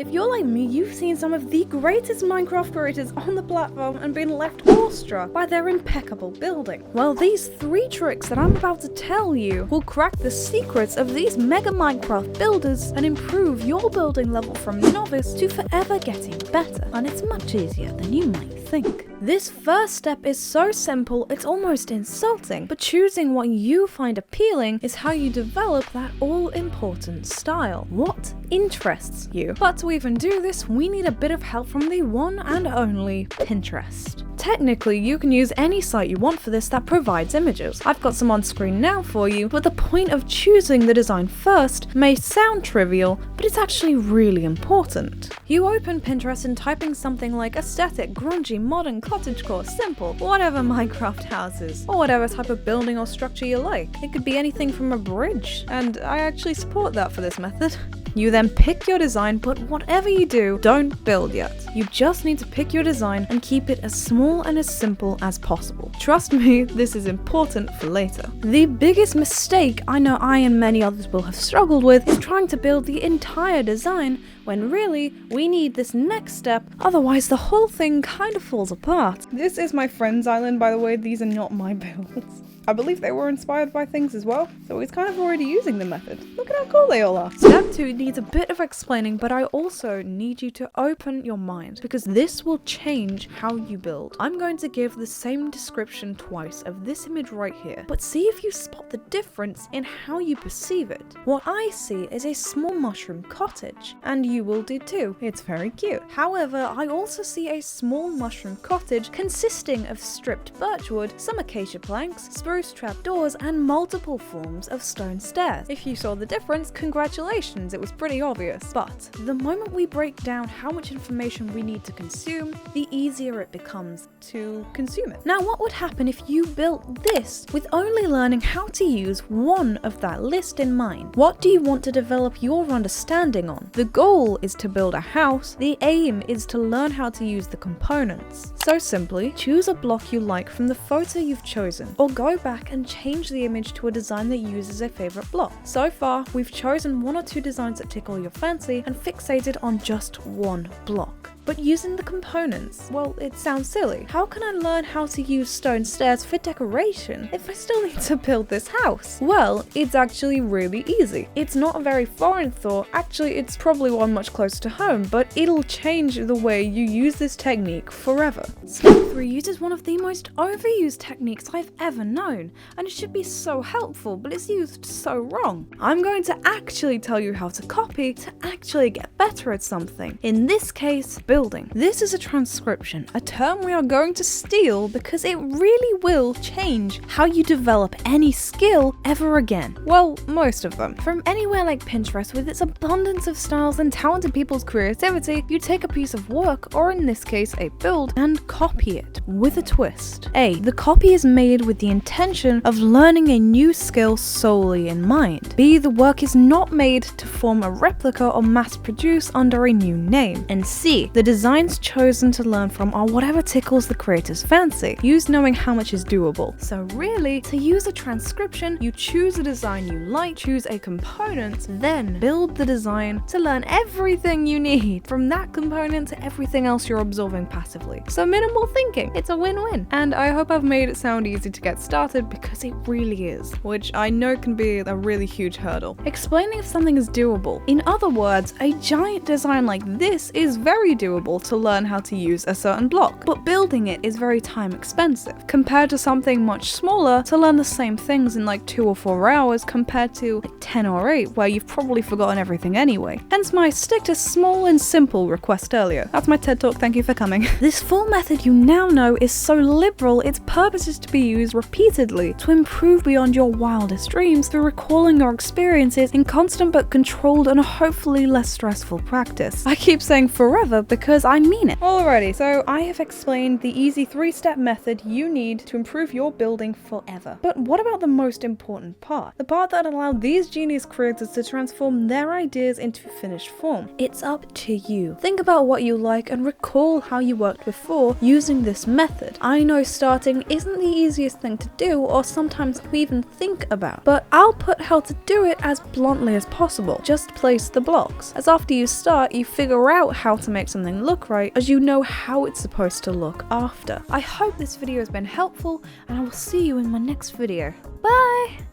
If you're like me, you've seen some of the greatest Minecraft creators on the platform and been left awestruck by their impeccable building. Well, these 3 tricks that I'm about to tell you will crack the secrets of these mega Minecraft builders and improve your building level from novice to forever getting better. And it's much easier than you might think. This first step is so simple, it's almost insulting, but choosing what you find appealing is how you develop that all-important style. What interests you? But to even do this, we need a bit of help from the one and only Pinterest. Technically, you can use any site you want for this that provides images. I've got some on screen now for you, but the point of choosing the design first may sound trivial, but it's actually really important. You open Pinterest and typing something like aesthetic, grungy, modern, cottagecore, simple, whatever Minecraft houses, or whatever type of building or structure you like. It could be anything from a bridge, and I actually support that for this method. You then pick your design, but whatever you do, don't build yet. You just need to pick your design and keep it as small and as simple as possible. Trust me, this is important for later. The biggest mistake I know I and many others will have struggled with is trying to build the entire design when really we need this next step, otherwise the whole thing kind of falls apart. This is my friend's island, by the way. These are not my builds. I believe they were inspired by things as well, so he's kind of already using the method. Look at how cool they all are. Step 2 needs a bit of explaining, but I also need you to open your mind, because this will change how you build. I'm going to give the same description twice of this image right here, but see if you spot the difference in how you perceive it. What I see is a small mushroom cottage, and you will do too. It's very cute. However, I also see a small mushroom cottage consisting of stripped birchwood, some acacia planks, spruce trapdoors, and multiple forms of stone stairs. If you saw the difference, congratulations, it was pretty obvious. But the moment we break down how much information we need to consume, the easier it becomes to consume it. Now, what would happen if you built this with only learning how to use one of that list in mind? What do you want to develop your understanding on? The goal is to build a house. The aim is to learn how to use the components. So simply, choose a block you like from the photo you've chosen, or go back and change the image to a design that uses a favorite block. So far, we've chosen 1 or 2 designs that tickle your fancy and fixated on just one block. But using the components, well, it sounds silly. How can I learn how to use stone stairs for decoration if I still need to build this house? Well, it's actually really easy. It's not a very foreign thought. Actually, it's probably one much closer to home, but it'll change the way you use this technique forever. Step 3 uses one of the most overused techniques I've ever known, and it should be so helpful, but it's used so wrong. I'm going to actually tell you how to copy to actually get better at something. In this case, building. This is a transcription, a term we are going to steal because it really will change how you develop any skill ever again. Well, most of them. From anywhere like Pinterest with its abundance of styles and talented people's creativity, you take a piece of work, or in this case a build, and copy it with a twist. A, the copy is made with the intention of learning a new skill solely in mind. B, the work is not made to form a replica or mass produce under a new name. And C, the designs chosen to learn from are whatever tickles the creator's fancy, used knowing how much is doable. So really, to use a transcription, you choose a design you like, choose a component, then build the design to learn everything you need from that component to everything else you're absorbing passively. So minimal thinking, it's a win-win. And I hope I've made it sound easy to get started, because it really is, which I know can be a really huge hurdle. Explaining if something is doable. In other words, a giant design like this is very doable to learn how to use a certain block, but building it is very time expensive, compared to something much smaller to learn the same things in like 2 or 4 hours compared to like 10 or 8 where you've probably forgotten everything anyway. Hence my stick to small and simple request earlier. That's my TED talk, thank you for coming. This full method you now know is so liberal, its purpose is to be used repeatedly to improve beyond your wildest dreams through recalling your experiences in constant but controlled and hopefully less stressful practice. I keep saying forever because because I mean it. Alrighty, so I have explained the easy 3-step method you need to improve your building forever. But what about the most important part? The part that allowed these genius creators to transform their ideas into finished form. It's up to you. Think about what you like and recall how you worked before using this method. I know starting isn't the easiest thing to do or sometimes to even think about, but I'll put how to do it as bluntly as possible. Just place the blocks, as after you start you figure out how to make something look right, as you know how it's supposed to look after. I hope this video has been helpful, and I will see you in my next video. Bye!